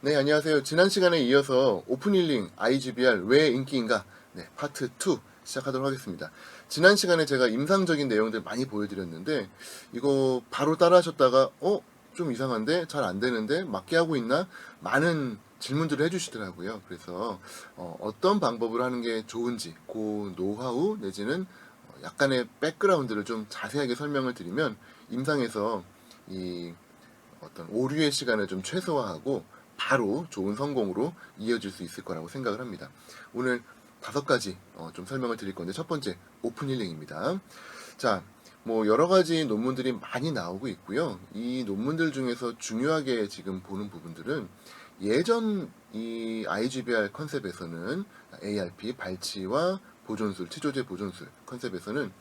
네, 안녕하세요. 지난 시간에 이어서 오픈힐링 IGBR 왜 인기인가? 네, 파트 2 시작하도록 하겠습니다. 지난 시간에 제가 임상적인 내용들 많이 보여드렸는데, 이거 바로 따라 하셨다가, 좀 이상한데? 잘 안 되는데? 맞게 하고 있나? 많은 질문들을 해주시더라고요. 그래서, 떤 방법으로 하는 게 좋은지, 그 노하우 내지는 약간의 백그라운드를 좀 자세하게 설명을 드리면, 임상에서 이 어떤 오류의 시간을 좀 최소화하고 바로 좋은 성공으로 이어질 수 있을 거라고 생각을 합니다. 오늘 5가지 좀 설명을 드릴 건데 첫 번째 오픈 힐링입니다. 자, 뭐 여러 가지 논문들이 많이 나오고 있고요. 이 논문들 중에서 중요하게 지금 보는 부분들은 예전 이 IGBR 컨셉에서는 ARP 발치와 보존술, 치조제 보존술 컨셉에서는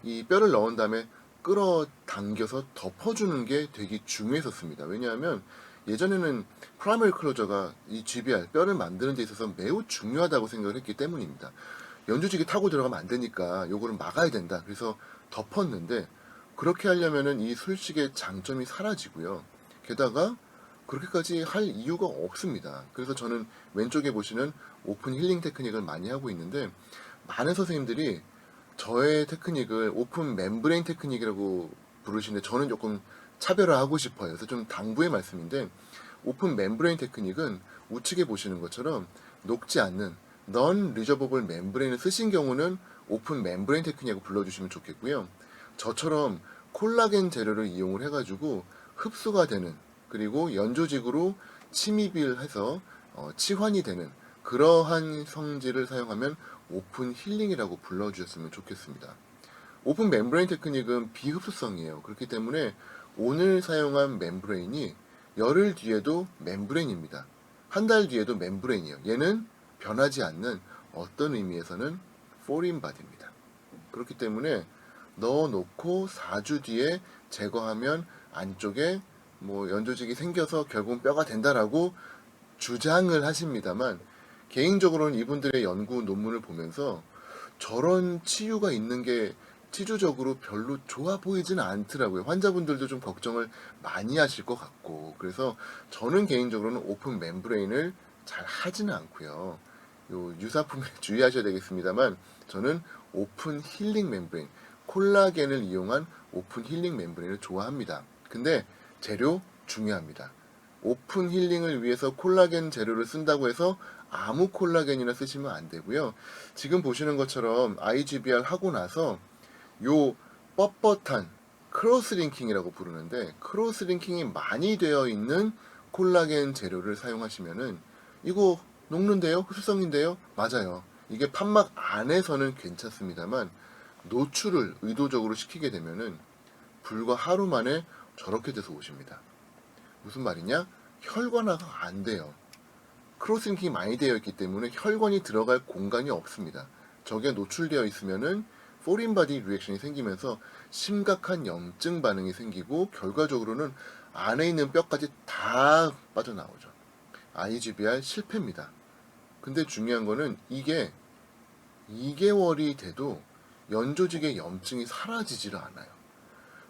이 뼈를 넣은 다음에 끌어당겨서 덮어주는 게 되게 중요했었습니다. 왜냐하면 예전에는 프라이머리 클로저가 이 GBR 뼈를 만드는 데 있어서 매우 중요하다고 생각을 했기 때문입니다. 연조직이 타고 들어가면 안 되니까 요거를 막아야 된다. 그래서 덮었는데 그렇게 하려면은 이 술식의 장점이 사라지고요. 게다가 그렇게까지 할 이유가 없습니다. 그래서 저는 왼쪽에 보시는 오픈 힐링 테크닉을 많이 하고 있는데 많은 선생님들이 저의 테크닉을 오픈 멤브레인 테크닉이라고 부르시는데 저는 조금 차별화하고 싶어요. 그래서 좀 당부의 말씀인데 오픈 멤브레인 테크닉은 우측에 보시는 것처럼 녹지 않는 넌 리저버블 멤브레인을 쓰신 경우는 오픈 멤브레인 테크닉이라고 불러주시면 좋겠고요. 저처럼 콜라겐 재료를 이용을 해가지고 흡수가 되는 그리고 연조직으로 침입을 해서 치환이 되는 그러한 성질을 사용하면 오픈 힐링이라고 불러주셨으면 좋겠습니다. 오픈 멤브레인 테크닉은 비흡수성이에요. 그렇기 때문에 오늘 사용한 멤브레인이 열흘 뒤에도 멤브레인입니다. 한 달 뒤에도 멤브레인이에요. 얘는 변하지 않는 어떤 의미에서는 포린 바디입니다. 그렇기 때문에 넣어놓고 4주 뒤에 제거하면 안쪽에 뭐 연조직이 생겨서 결국 뼈가 된다라고 주장을 하십니다만 개인적으로는 이분들의 연구 논문을 보면서 저런 치유가 있는 게 치주적으로 별로 좋아 보이지는 않더라고요. 환자분들도 좀 걱정을 많이 하실 것 같고 그래서 저는 개인적으로는 오픈 멤브레인을 잘 하지는 않고요. 요 유사품에 주의하셔야 되겠습니다만 저는 오픈 힐링 멤브레인 콜라겐을 이용한 오픈 힐링 멤브레인을 좋아합니다. 근데 재료 중요합니다. 오픈 힐링을 위해서 콜라겐 재료를 쓴다고 해서 아무 콜라겐이나 쓰시면 안 되고요. 지금 보시는 것처럼 IGBR 하고 나서 요 뻣뻣한 크로스링킹이라고 부르는데 크로스링킹이 많이 되어 있는 콜라겐 재료를 사용하시면은 이거 녹는데요? 흡수성인데요? 맞아요. 이게 판막 안에서는 괜찮습니다만 노출을 의도적으로 시키게 되면은 불과 하루 만에 저렇게 돼서 오십니다. 무슨 말이냐? 혈관화가 안 돼요. 크로스링킹이 많이 되어 있기 때문에 혈관이 들어갈 공간이 없습니다. 저게 노출되어 있으면은 포린 바디 리액션이 생기면서 심각한 염증 반응이 생기고 결과적으로는 안에 있는 뼈까지 다 빠져나오죠. IGBR 실패입니다. 근데 중요한 거는 이게 2개월이 돼도 연조직의 염증이 사라지지를 않아요.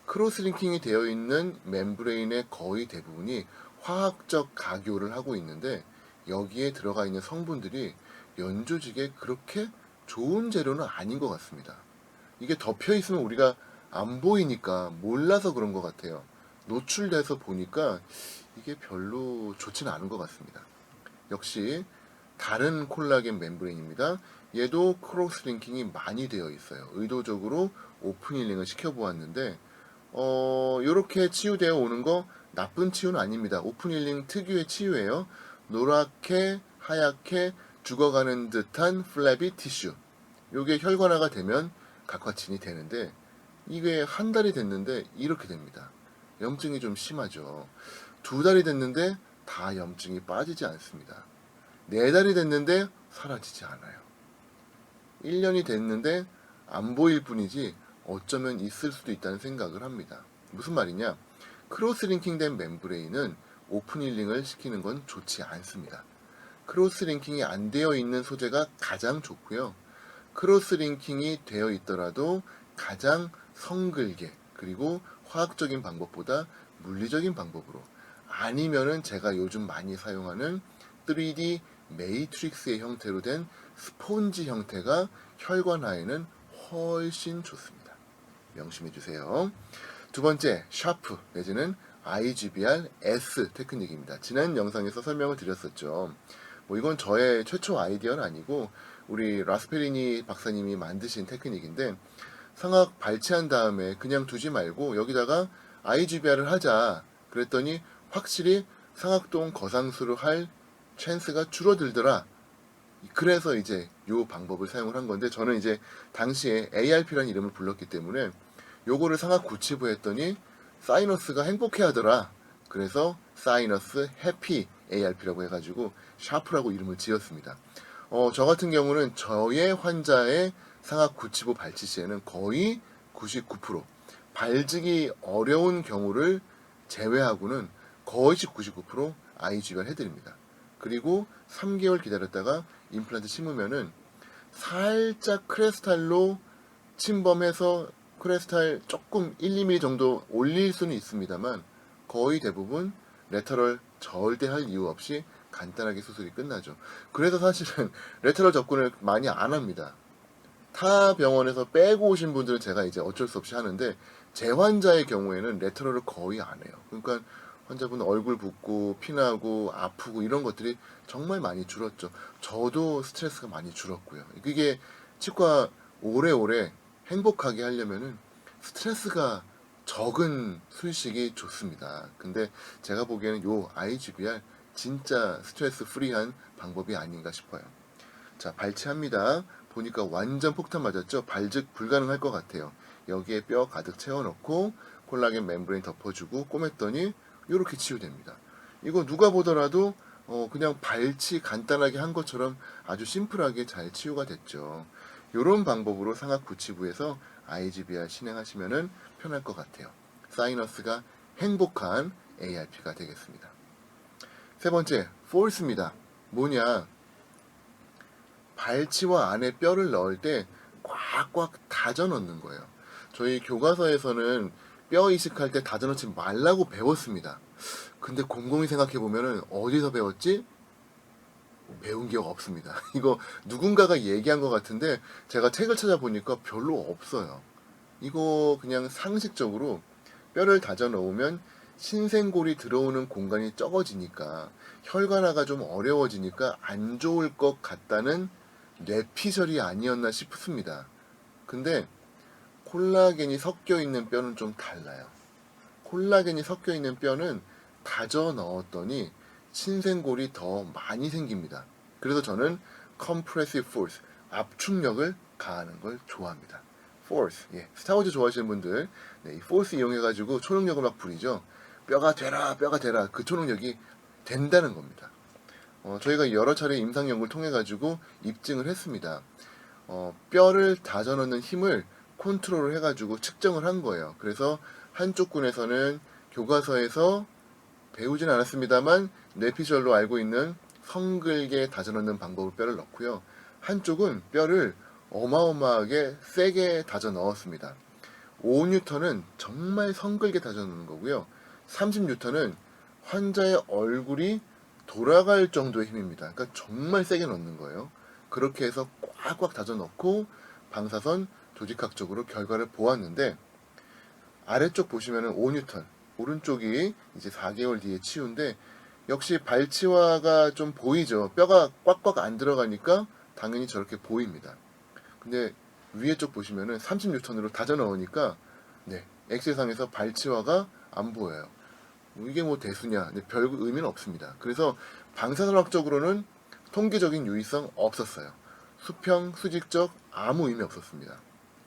크로스링킹이 되어 있는 멤브레인의 거의 대부분이 화학적 가교를 하고 있는데 여기에 들어가 있는 성분들이 연조직에 그렇게 좋은 재료는 아닌 것 같습니다. 이게 덮여 있으면 우리가 안 보이니까 몰라서 그런 것 같아요. 노출돼서 보니까 이게 별로 좋지는 않은 것 같습니다. 역시 다른 콜라겐 멤브레인입니다. 얘도 크로스링킹이 많이 되어 있어요. 의도적으로 오픈힐링을 시켜보았는데 요렇게 치유되어 오는 거 나쁜 치유는 아닙니다. 오픈힐링 특유의 치유예요. 노랗게 하얗게 죽어가는 듯한 플래비 티슈. 요게 혈관화가 되면 각화친이 되는데 이게 한 달이 됐는데 이렇게 됩니다. 염증이 좀 심하죠. 2달이 됐는데 다 염증이 빠지지 않습니다. 4달이 됐는데 사라지지 않아요. 1년이 됐는데 안 보일 뿐이지 어쩌면 있을 수도 있다는 생각을 합니다. 무슨 말이냐? 크로스링킹 된 멤브레인은 오픈힐링을 시키는 건 좋지 않습니다. 크로스링킹이 안 되어 있는 소재가 가장 좋고요. 크로스링킹이 되어 있더라도 가장 성글게 그리고 화학적인 방법보다 물리적인 방법으로 아니면은 제가 요즘 많이 사용하는 3D 매트릭스의 형태로 된 스폰지 형태가 혈관하에는 훨씬 좋습니다. 명심해 주세요. 두 번째, 샤프 내지는 IGBR S 테크닉입니다. 지난 영상에서 설명을 드렸었죠. 뭐 이건 저의 최초 아이디어는 아니고 우리 라스페리니 박사님이 만드신 테크닉인데, 상악 발치한 다음에 그냥 두지 말고 여기다가 IGBR을 하자 그랬더니 확실히 상악동 거상수를 할 찬스가 줄어들더라. 그래서 이제 요 방법을 사용을 한 건데, 저는 이제 당시에 ARP라는 이름을 불렀기 때문에 요거를 상악 구치부 했더니 사이너스가 행복해 하더라. 그래서 사이너스 해피 ARP라고 해가지고 샤프라고 이름을 지었습니다. 저 같은 경우는 저의 환자의 상악 구치부 발치 시에는 거의 99%, 발직이 어려운 경우를 제외하고는 거의 99% IGBR 해드립니다. 그리고 3개월 기다렸다가 임플란트 심으면은 살짝 크레스탈로 침범해서 크레스탈 조금 1, 2mm 정도 올릴 수는 있습니다만 거의 대부분 레터럴 절대 할 이유 없이 간단하게 수술이 끝나죠. 그래서 사실은 레터럴 접근을 많이 안 합니다. 타 병원에서 빼고 오신 분들은 제가 이제 어쩔 수 없이 하는데, 제 환자의 경우에는 레터럴을 거의 안 해요. 그러니까 환자분 얼굴 붓고 피나고 아프고 이런 것들이 정말 많이 줄었죠. 저도 스트레스가 많이 줄었고요. 그게 치과 오래오래 행복하게 하려면은 스트레스가 적은 술식이 좋습니다. 근데 제가 보기에는 요 IGBR 진짜 스트레스 프리한 방법이 아닌가 싶어요. 자, 발치합니다. 보니까 완전 폭탄 맞았죠? 발직 불가능할 것 같아요. 여기에 뼈 가득 채워넣고 콜라겐 멤브레인 덮어주고 꼬맸더니 이렇게 치유됩니다. 이거 누가 보더라도 그냥 발치 간단하게 한 것처럼 아주 심플하게 잘 치유가 됐죠. 이런 방법으로 상악 구치부에서 IGBR 진행하시면 편할 것 같아요. 사이너스가 행복한 ARP가 되겠습니다. 세 번째, 포스입니다. 뭐냐? 발치와 안에 뼈를 넣을 때 꽉꽉 다져 넣는 거예요. 저희 교과서에서는 뼈 이식할 때 다져 넣지 말라고 배웠습니다. 근데 곰곰이 생각해 보면은 어디서 배웠지? 배운 기억 없습니다. 이거 누군가가 얘기한 것 같은데 제가 책을 찾아보니까 별로 없어요. 이거 그냥 상식적으로 뼈를 다져 넣으면 신생골이 들어오는 공간이 적어지니까 혈관화가 좀 어려워지니까 안 좋을 것 같다는 뇌피셜이 아니었나 싶습니다. 근데 콜라겐이 섞여 있는 뼈는 좀 달라요. 콜라겐이 섞여 있는 뼈는 다져 넣었더니 신생골이 더 많이 생깁니다. 그래서 저는 compressive force, 압축력을 가하는 걸 좋아합니다. force, 예, 스타워즈 좋아하시는 분들, 네, 이 force 이용해가지고 초능력을 막 부리죠. 뼈가 되라, 뼈가 되라, 그 초능력이 된다는 겁니다. 저희가 여러 차례 임상 연구를 통해 가지고 입증을 했습니다. 뼈를 다져 넣는 힘을 컨트롤을 해가지고 측정을 한 거예요. 그래서 한쪽 군에서는 교과서에서 배우진 않았습니다만 뇌피셜로 알고 있는 성글게 다져 넣는 방법을 뼈를 넣고요. 한쪽은 뼈를 어마어마하게 세게 다져 넣었습니다. 5N은 정말 성글게 다져 넣는 거고요. 30N은 환자의 얼굴이 돌아갈 정도의 힘입니다. 그러니까 정말 세게 넣는 거예요. 그렇게 해서 꽉꽉 다져 넣고 방사선 조직학적으로 결과를 보았는데, 아래쪽 보시면은 5N, 오른쪽이 이제 4개월 뒤에 치유인데 역시 발치화가 좀 보이죠. 뼈가 꽉꽉 안 들어가니까 당연히 저렇게 보입니다. 근데 위에 쪽 보시면은 30N으로 다져 넣으니까 네, 엑스상에서 발치화가 안 보여요. 이게 뭐 대수냐? 네, 별 의미는 없습니다. 그래서 방사선학적으로는 통계적인 유의성 없었어요. 수평, 수직적 아무 의미 없었습니다.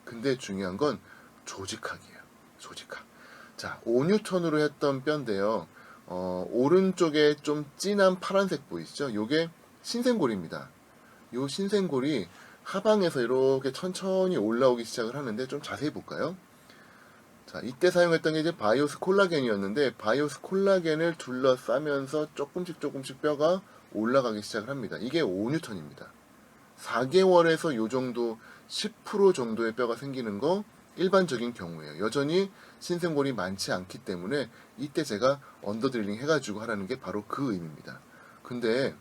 근데 중요한 건 조직학이에요. 조직학. 자, 5N으로 했던 뼈인데요. 오른쪽에 좀 진한 파란색 보이시죠? 요게 신생골입니다. 요 신생골이 하방에서 이렇게 천천히 올라오기 시작을 하는데 좀 자세히 볼까요? 자, 이때 사용했던 게 이제 바이오스 콜라겐이었는데 바이오스 콜라겐을 둘러싸면서 조금씩 뼈가 올라가기 시작을 합니다. 이게 5N입니다. 4개월에서 요 정도 10% 정도의 뼈가 생기는 거 일반적인 경우예요. 여전히 신생골이 많지 않기 때문에 이때 제가 언더드릴링 해가지고 하라는 게 바로 그 의미입니다. 근데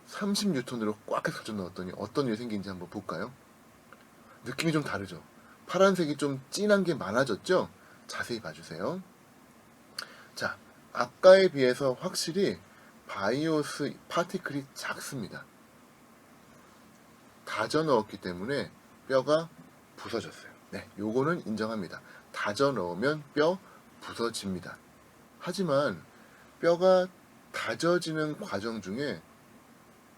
30N으로 꽉 해서 가져 넣었더니 어떤 일이 생긴지 한번 볼까요? 느낌이 좀 다르죠. 파란색이 좀 진한 게 많아졌죠? 자세히 봐주세요. 자, 아까에 비해서 확실히 바이오스 파티클이 작습니다. 다져 넣었기 때문에 뼈가 부서졌어요. 네, 요거는 인정합니다. 다져 넣으면 뼈 부서집니다. 하지만 뼈가 다져지는 과정 중에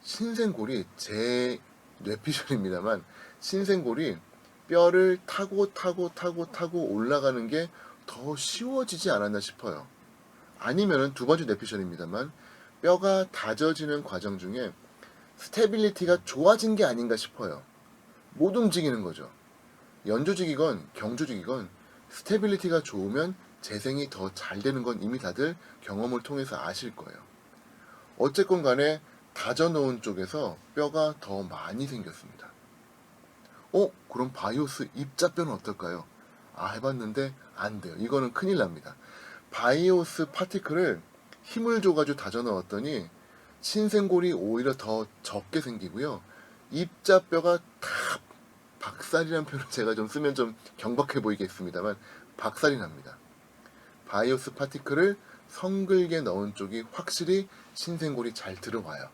신생골이 제 뇌피셜입니다만 신생골이 뼈를 타고 올라가는 게 더 쉬워지지 않았나 싶어요. 아니면은 두 번째 뇌피셜입니다만 뼈가 다져지는 과정 중에 스테빌리티가 좋아진 게 아닌가 싶어요. 못 움직이는 거죠. 연조직이건 경조직이건 스테빌리티가 좋으면 재생이 더 잘 되는 건 이미 다들 경험을 통해서 아실 거예요. 어쨌건 간에 다져놓은 쪽에서 뼈가 더 많이 생겼습니다. 그럼 바이오스 입자뼈는 어떨까요? 해봤는데 안 돼요. 이거는 큰일 납니다. 바이오스 파티클을 힘을 줘가지고 다져 넣었더니 신생골이 오히려 더 적게 생기고요. 입자뼈가 다 박살이라는 표현을 제가 좀 쓰면 좀 경박해 보이겠습니다만 박살이 납니다. 바이오스 파티클을 성글게 넣은 쪽이 확실히 신생골이 잘 들어와요.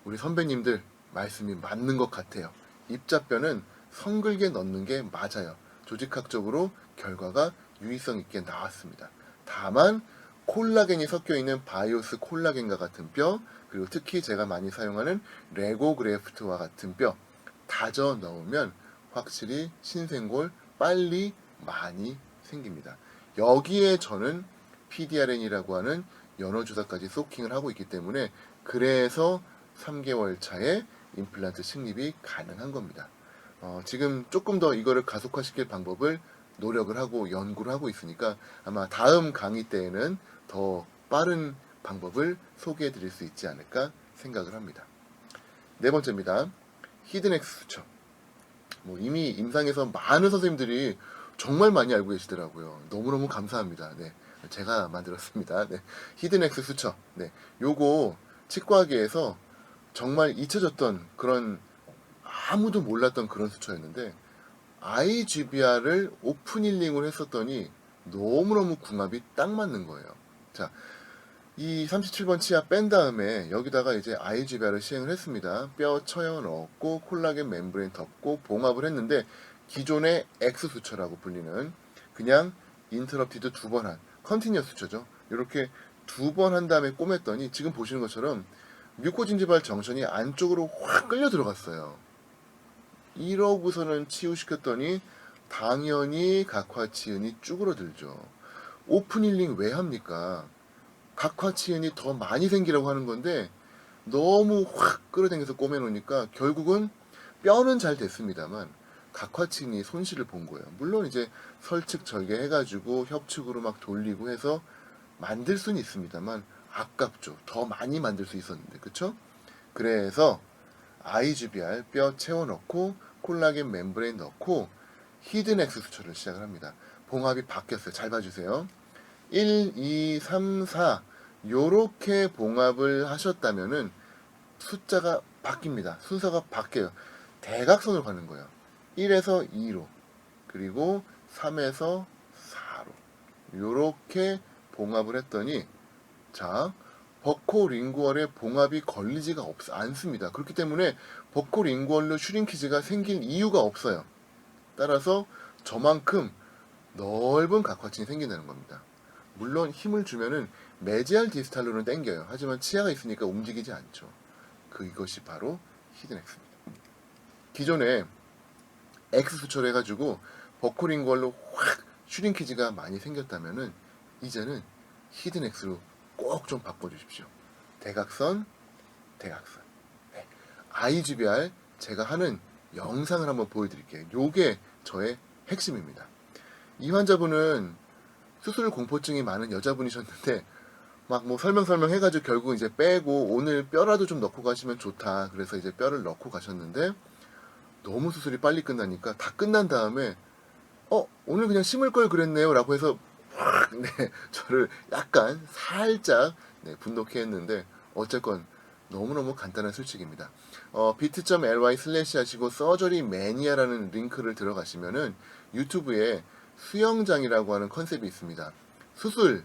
우리 선배님들 말씀이 맞는 것 같아요. 입자뼈는 성글게 넣는 게 맞아요. 조직학적으로 결과가 유의성 있게 나왔습니다. 다만 콜라겐이 섞여 있는 바이오스 콜라겐과 같은 뼈, 그리고 특히 제가 많이 사용하는 레고 그래프트와 같은 뼈 다져 넣으면 확실히 신생골 빨리 많이 생깁니다. 여기에 저는 PDRN이라고 하는 연어주사까지 소킹을 하고 있기 때문에 그래서 3개월 차에 임플란트 식립이 가능한 겁니다. 지금 조금 더 이거를 가속화시킬 방법을 노력을 하고 연구를 하고 있으니까 아마 다음 강의 때에는 더 빠른 방법을 소개해 드릴 수 있지 않을까 생각을 합니다. 네 번째입니다. 히든엑스 수첩. 이미 임상에서 많은 선생님들이 정말 많이 알고 계시더라고요. 너무너무 감사합니다. 네, 제가 만들었습니다. 네, 히든엑스 수첩. 네, 요거 치과계에서 정말 잊혀졌던 그런 아무도 몰랐던 그런 수초였는데 IGBR을 오픈힐링을 했었더니 너무너무 궁합이 딱 맞는 거예요. 자, 이 37번 치아 뺀 다음에 여기다가 이제 IGBR을 시행을 했습니다. 뼈 쳐여 넣었고 콜라겐 멤브레인 덮고 봉합을 했는데 기존의 X 수초라고 불리는 그냥 인터럽티드 두 번 한 컨티뉴어스 수초죠. 이렇게 두 번 한 다음에 꼬맸더니 지금 보시는 것처럼 뮤코진지발 정션이 안쪽으로 확 끌려 들어갔어요. 이러고서는 치유시켰더니 당연히 각화치은이 쭈그러들죠. 오픈힐링 왜 합니까? 각화치은이 더 많이 생기라고 하는 건데 너무 확 끌어당겨서 꼬매놓으니까 결국은 뼈는 잘 됐습니다만 각화치은이 손실을 본 거예요. 물론 이제 설측 절개해가지고 협축으로 막 돌리고 해서 만들 수는 있습니다만 아깝죠. 더 많이 만들 수 있었는데, 그쵸? 그래서 IGBR 뼈 채워 넣고 콜라겐 멤브레인 넣고 히든엑스 수초를 시작을 합니다. 봉합이 바뀌었어요. 잘 봐주세요. 1, 2, 3, 4 요렇게 봉합을 하셨다면은 숫자가 바뀝니다. 순서가 바뀌어요. 대각선으로 가는 거예요. 1에서 2로 그리고 3에서 4로 요렇게 봉합을 했더니 자, 버코링구얼의 봉합이 걸리지가 않습니다. 그렇기 때문에 버코링구얼로 슈링키지가 생길 이유가 없어요. 따라서 저만큼 넓은 각화층이 생긴다는 겁니다. 물론 힘을 주면은 메지알 디스탈로는 땡겨요. 하지만 치아가 있으니까 움직이지 않죠. 이것이 바로 히든엑스입니다. 기존에 X 수초를 해가지고 버코링구얼로 확 슈링키지가 많이 생겼다면은 이제는 히든엑스로 꼭 좀 바꿔주십시오. 대각선, 대각선. 네. IGBR 제가 하는 영상을 한번 보여드릴게요. 요게 저의 핵심입니다. 이 환자분은 수술 공포증이 많은 여자분이셨는데 막 설명 해가지고 결국 이제 빼고 오늘 뼈라도 좀 넣고 가시면 좋다. 그래서 이제 뼈를 넣고 가셨는데 너무 수술이 빨리 끝나니까 다 끝난 다음에 오늘 그냥 심을 걸 그랬네요 라고 해서 확, 네, 저를 약간 살짝 네, 분노케 했는데 어쨌건 너무너무 간단한 수칙입니다. bit.ly 하시고 서저리 매니아라는 링크를 들어가시면은 유튜브에 수영장이라고 하는 컨셉이 있습니다. 수술,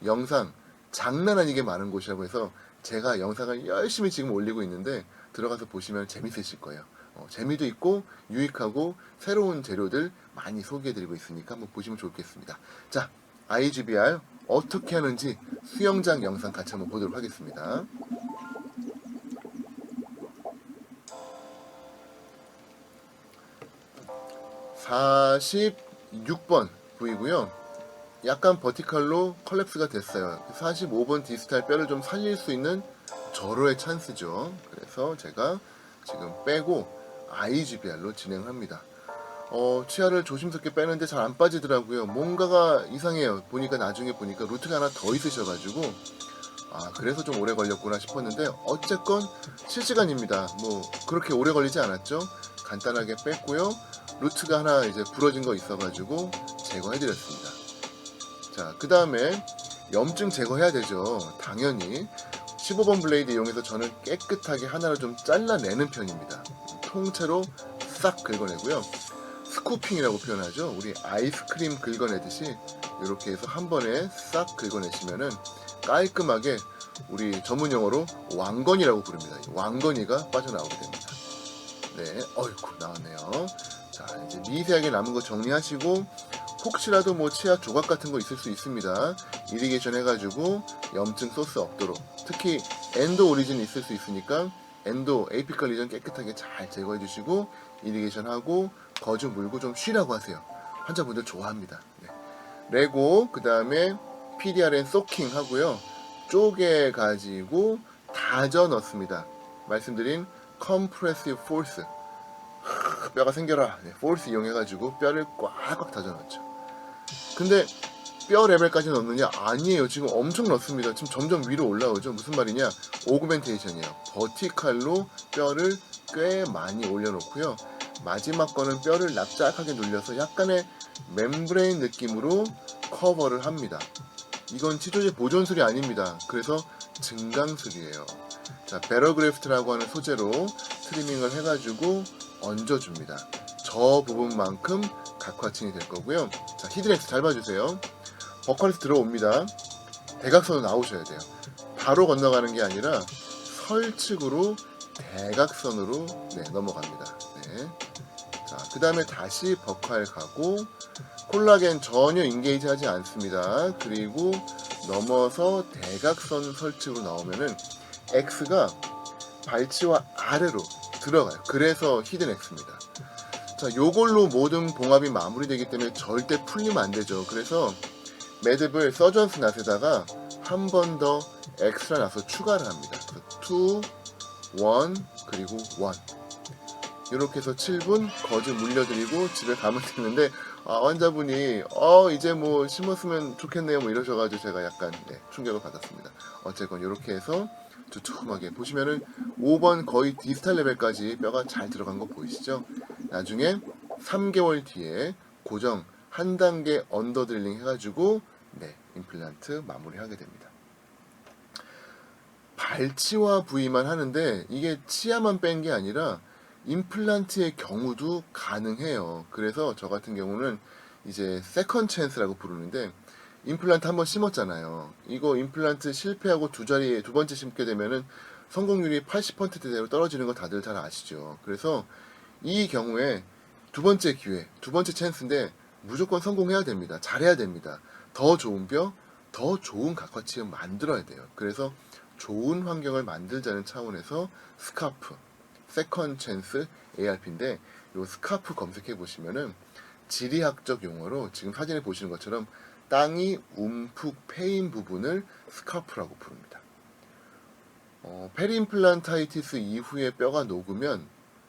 영상, 장난 아니게 많은 곳이라고 해서 제가 영상을 열심히 지금 올리고 있는데 들어가서 보시면 재밌으실 거예요. 재미도 있고 유익하고 새로운 재료들 많이 소개해드리고 있으니까 한번 보시면 좋겠습니다. 자, IGBR 어떻게 하는지 수영장 영상 같이 한번 보도록 하겠습니다. 46번 부위고요. 약간 버티컬로 컬랩스가 됐어요. 45번 디스탈 뼈를 좀 살릴 수 있는 절호의 찬스죠. 그래서 제가 지금 빼고 IGBR로 진행합니다. 치아를 조심스럽게 빼는데 잘 안 빠지더라고요. 뭔가가 이상해요. 보니까 나중에 보니까 루트가 하나 더 있으셔가지고 그래서 좀 오래 걸렸구나 싶었는데 어쨌건 실시간입니다. 뭐 그렇게 오래 걸리지 않았죠. 간단하게 뺐고요. 루트가 하나 이제 부러진 거 있어가지고 제거해드렸습니다. 자, 그 다음에 염증 제거해야 되죠. 당연히 15번 블레이드 이용해서 저는 깨끗하게 하나를 좀 잘라내는 편입니다. 통째로 싹 긁어내고요. 스쿠핑이라고 표현하죠. 우리 아이스크림 긁어내듯이 이렇게 해서 한 번에 싹 긁어내시면은 깔끔하게 우리 전문 용어로 왕건이라고 부릅니다. 왕건이가 빠져나오게 됩니다. 네, 어이구 나왔네요. 자, 이제 미세하게 남은 거 정리하시고 혹시라도 뭐 치아 조각 같은 거 있을 수 있습니다. 이리게이션 해가지고 염증 소스 없도록, 특히 엔도 오리진 있을 수 있으니까 엔도 에이피컬 리전 깨끗하게 잘 제거해 주시고 이리게이션 하고 거즈 물고 좀 쉬라고 하세요. 환자분들 좋아합니다. 네. 레고 그 다음에 PDRN 소킹 하고요. 쪼개 가지고 다져 넣습니다. 말씀드린 컴프레시브 포스, 뼈가 생겨라. 네, 포스 이용해가지고 뼈를 꽉꽉 다져 넣죠. 근데 뼈 레벨까지 넣느냐? 아니에요. 지금 엄청 넣습니다. 지금 점점 위로 올라오죠. 무슨 말이냐? 오그멘테이션이에요. 버티칼로 뼈를 꽤 많이 올려놓고요. 마지막 거는 뼈를 납작하게 눌려서 약간의 멤브레인 느낌으로 커버를 합니다. 이건 치료제 보존술이 아닙니다. 그래서 증강술이에요. 자, 베러그래프트라고 하는 소재로 트리밍을 해가지고 얹어줍니다. 저 부분만큼 각화층이 될 거고요. 자, 히드렉스 잘 봐주세요. 버컬에서 들어옵니다. 대각선으로 나오셔야 돼요. 바로 건너가는 게 아니라 설측으로 대각선으로 넘어갑니다. 네. 자, 그 다음에 다시 버칼 가고 콜라겐 전혀 인게이지 하지 않습니다. 그리고 넘어서 대각선 설측으로 나오면은 X가 발치와 아래로 들어가요. 그래서 히든 X입니다. 자, 요걸로 모든 봉합이 마무리되기 때문에 절대 풀리면 안 되죠. 그래서 매듭을 서전스 낫에다가 한 번 더 엑스트라 낫을 추가를 합니다. 2, 1, 그리고 1. 이렇게 해서 7분 거즈 물려드리고 집에 가면 되는데 환자분이 이제 뭐 심었으면 좋겠네요 뭐 이러셔가지고 제가 약간 충격을 받았습니다. 어쨌건 이렇게 해서 두툼하게 보시면은 5번 거의 디스탈 레벨까지 뼈가 잘 들어간 거 보이시죠? 나중에 3개월 뒤에 고정 한 단계 언더 드릴링 해가지고 임플란트 마무리하게 됩니다. 발치와 부위만 하는데 이게 치아만 뺀 게 아니라 임플란트의 경우도 가능해요. 그래서 저 같은 경우는 이제 세컨 찬스라고 부르는데 임플란트 한번 심었잖아요. 이거 임플란트 실패하고 두 번째 심게 되면은 성공률이 80%대로 떨어지는 거 다들 잘 아시죠. 그래서 이 경우에 두 번째 기회, 두 번째 찬스인데 무조건 성공해야 됩니다. 잘해야 됩니다. 더 좋은 뼈, 더 좋은 각화치를 만들어야 돼요. 그래서 좋은 환경을 만들자는 차원에서 스카프, 세컨 찬스 ARP인데 이 스카프 검색해 보시면은 지리학적 용어로 지금 사진에 보시는 것처럼 땅이 움푹 패인 부분을 스카프라고 부릅니다. 페리임플란타이티스 이후에 뼈가 녹으면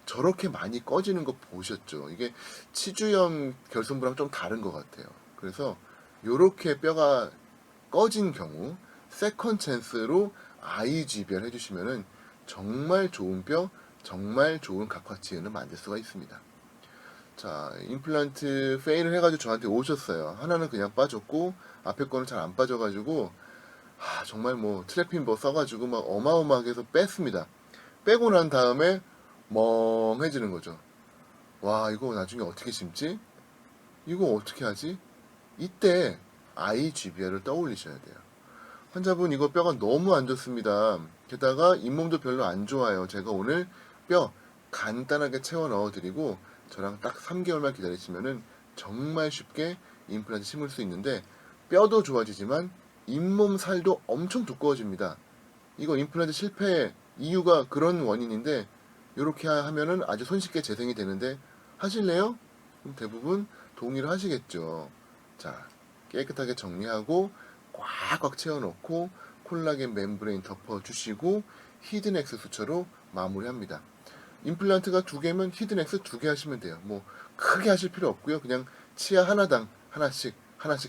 저렇게 많이 꺼지는 거 보셨죠? 이게 치주염 결손부랑 좀 다른 것 같아요. 그래서 이렇게 뼈가 꺼진 경우 세컨 찬스로 IGBR 해주시면은 정말 좋은 뼈, 정말 좋은 각화치은을 만들 수가 있습니다. 자, 임플란트 페일을 해가지고 저한테 오셨어요. 하나는 그냥 빠졌고 앞에 거는 잘 안 빠져가지고 정말 뭐 트래핀 뭐 써가지고 막 어마어마하게 해서 뺐습니다. 빼고 난 다음에 멍해지는 거죠. 와, 이거 나중에 어떻게 심지? 이거 어떻게 하지? 이때 IGBR을 떠올리셔야 돼요. 환자분 이거 뼈가 너무 안 좋습니다. 게다가 잇몸도 별로 안 좋아요. 제가 오늘 뼈 간단하게 채워 넣어드리고 저랑 딱 3개월만 기다리시면은 정말 쉽게 임플란트 심을 수 있는데 뼈도 좋아지지만 잇몸 살도 엄청 두꺼워집니다. 이거 임플란트 실패 이유가 그런 원인인데 이렇게 하면은 아주 손쉽게 재생이 되는데 하실래요? 그럼 대부분 동의를 하시겠죠. 자, 깨끗하게 정리하고 꽉꽉 채워놓고 콜라겐 멤브레인 덮어주시고 히든엑스 수처로 마무리합니다. 임플란트가 2개면 히든엑스 2개 하시면 돼요. 뭐 크게 하실 필요 없고요. 그냥 치아 하나당 하나씩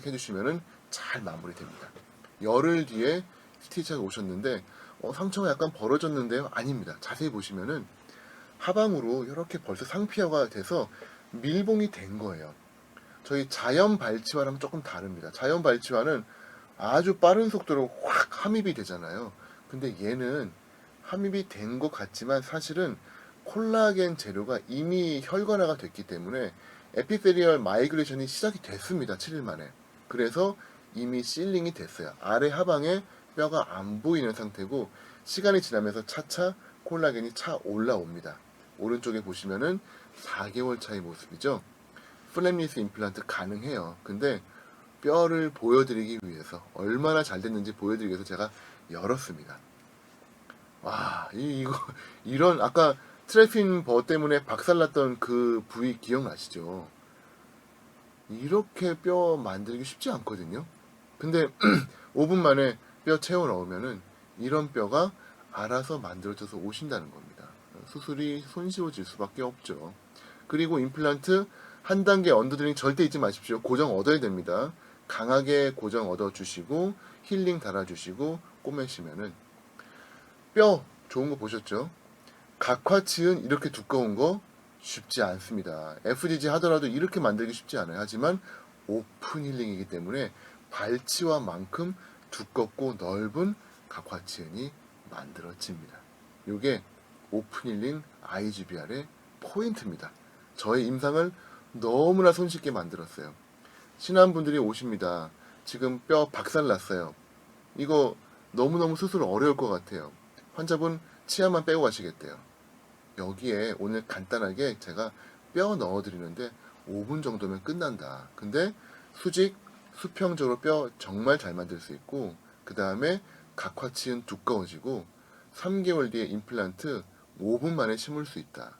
해주시면은 잘 마무리됩니다. 열흘 뒤에 스티치가 오셨는데 상처가 약간 벌어졌는데요. 아닙니다. 자세히 보시면은 하방으로 이렇게 벌써 상피화가 돼서 밀봉이 된 거예요. 저희 자연 발치화랑 조금 다릅니다. 자연 발치화는 아주 빠른 속도로 확 함입이 되잖아요. 근데 얘는 함입이 된 것 같지만 사실은 콜라겐 재료가 이미 혈관화가 됐기 때문에 에피세리얼 마이그레이션이 시작이 됐습니다. 7일 만에. 그래서 이미 실링이 됐어요. 아래 하방에 뼈가 안 보이는 상태고 시간이 지나면서 차차 콜라겐이 차 올라옵니다. 오른쪽에 보시면은 4개월 차의 모습이죠. 플랩리스 임플란트 가능해요. 근데 뼈를 보여드리기 위해서 얼마나 잘 됐는지 보여드리기 위해서 제가 열었습니다. 와, 이거 이런 아까 트래핀 버 때문에 박살났던 그 부위 기억나시죠? 이렇게 뼈 만들기 쉽지 않거든요. 근데 5분 만에 뼈 채워 넣으면은 이런 뼈가 알아서 만들어져서 오신다는 겁니다. 수술이 손쉬워질 수밖에 없죠. 그리고 임플란트 한 단계 언더드링 절대 잊지 마십시오. 고정 얻어야 됩니다. 강하게 고정 얻어주시고 힐링 달아주시고 꼬매시면은 뼈 좋은 거 보셨죠? 각화치은 이렇게 두꺼운 거 쉽지 않습니다. FGG 하더라도 이렇게 만들기 쉽지 않아요. 하지만 오픈 힐링이기 때문에 발치와만큼 두껍고 넓은 각화치은이 만들어집니다. 이게 오픈 힐링 IGBR의 포인트입니다. 저의 임상을 너무나 손쉽게 만들었어요. 친한 분들이 오십니다. 지금 뼈 박살났어요. 이거 너무너무 수술 어려울 것 같아요. 환자분 치아만 빼고 가시겠대요. 여기에 오늘 간단하게 제가 뼈 넣어드리는데 5분 정도면 끝난다. 근데 수직, 수평적으로 뼈 정말 잘 만들 수 있고 그 다음에 각화치은 두꺼워지고 3개월 뒤에 임플란트 5분 만에 심을 수 있다.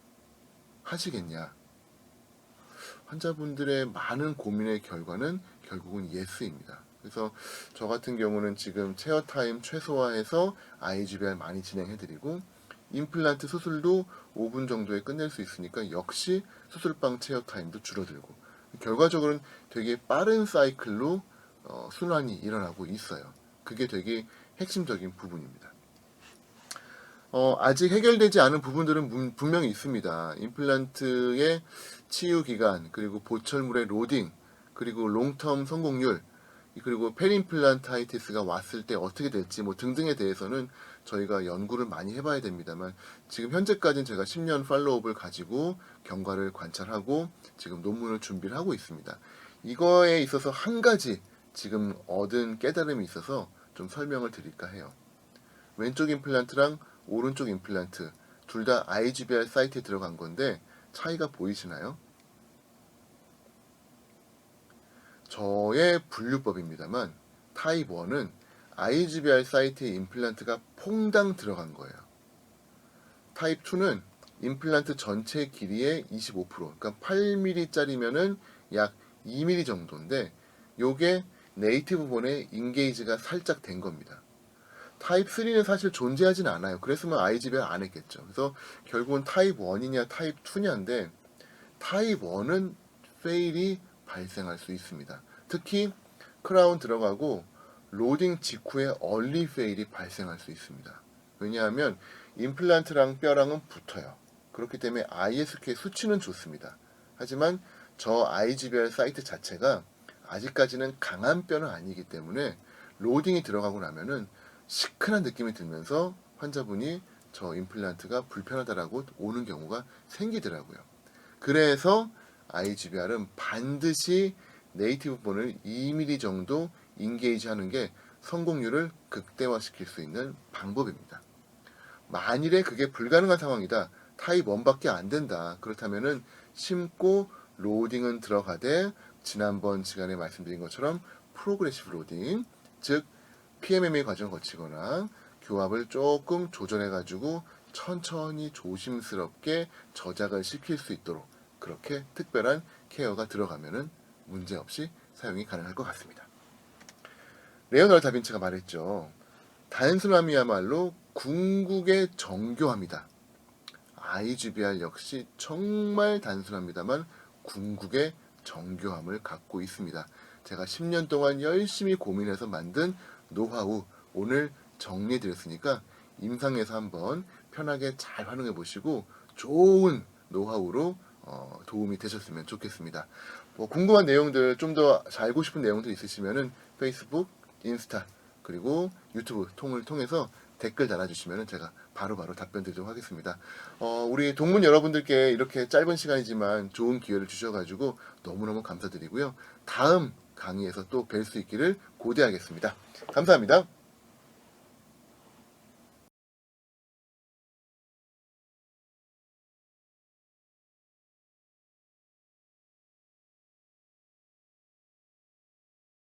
하시겠냐? 환자분들의 많은 고민의 결과는 결국은 예스입니다. 그래서 저 같은 경우는 지금 체어 타임 최소화해서 IGBR 많이 진행해드리고 임플란트 수술도 5분 정도에 끝낼 수 있으니까 역시 수술방 체어 타임도 줄어들고 결과적으로는 되게 빠른 사이클로 순환이 일어나고 있어요. 그게 되게 핵심적인 부분입니다. 아직 해결되지 않은 부분들은 분명히 있습니다. 임플란트의 치유 기간, 그리고 보철물의 로딩, 그리고 롱텀 성공률, 그리고 페림플란타이티스가 왔을 때 어떻게 될지 뭐 등등에 대해서는 저희가 연구를 많이 해봐야 됩니다만 지금 현재까지는 제가 10년 팔로우업을 가지고 경과를 관찰하고 지금 논문을 준비를 하고 있습니다. 이거에 있어서 한 가지 지금 얻은 깨달음이 있어서 좀 설명을 드릴까 해요. 왼쪽 임플란트랑 오른쪽 임플란트 둘 다 IGBR 사이트에 들어간 건데 차이가 보이시나요? 저의 분류법입니다만 타입 1은 IGBR 사이트에 임플란트가 퐁당 들어간 거예요. 타입 2는 임플란트 전체 길이의 25%, 그러니까 8mm짜리면은 약 2mm 정도인데 요게 네이티브 본에 인게이지가 살짝 된 겁니다. 타입 3는 사실 존재하진 않아요. 그랬으면 IGBR 안 했겠죠. 그래서 결국은 타입 1이냐 타입 2냐인데 타입 1은 페일이 발생할 수 있습니다. 특히 크라운 들어가고 로딩 직후에 얼리 페일이 발생할 수 있습니다. 왜냐하면 임플란트랑 뼈랑은 붙어요. 그렇기 때문에 ISK 수치는 좋습니다. 하지만 저 IGBR 사이트 자체가 아직까지는 강한 뼈는 아니기 때문에 로딩이 들어가고 나면은 시큰한 느낌이 들면서 환자분이 저 임플란트가 불편하다라고 오는 경우가 생기더라고요. 그래서 IGBR은 반드시 네이티브 본을 2mm 정도 인게이지 하는 게 성공률을 극대화시킬 수 있는 방법입니다. 만일에 그게 불가능한 상황이다. 타입 1밖에 안 된다. 그렇다면은 심고 로딩은 들어가되 지난번 시간에 말씀드린 것처럼 프로그레시브 로딩, 즉 PMMA 과정을 거치거나 교합을 조금 조절해 가지고 천천히 조심스럽게 저작을 시킬 수 있도록 그렇게 특별한 케어가 들어가면은 문제없이 사용이 가능할 것 같습니다. 레오나르도 다빈치가 말했죠. 단순함이야말로 궁극의 정교함이다. IGBR 역시 정말 단순합니다만 궁극의 정교함을 갖고 있습니다. 제가 10년 동안 열심히 고민해서 만든 노하우 오늘 정리해드렸으니까 임상에서 한번 편하게 잘 활용해 보시고 좋은 노하우로 도움이 되셨으면 좋겠습니다. 뭐 궁금한 내용들 좀 더 알고 싶은 내용들 있으시면은 페이스북, 인스타 그리고 유튜브 통을 통해서 댓글 달아주시면 제가 바로바로 답변 드리도록 하겠습니다. 우리 동문 여러분들께 이렇게 짧은 시간이지만 좋은 기회를 주셔가지고 너무너무 감사드리고요. 다음 강의에서 또 뵐 수 있기를 고대하겠습니다. 감사합니다.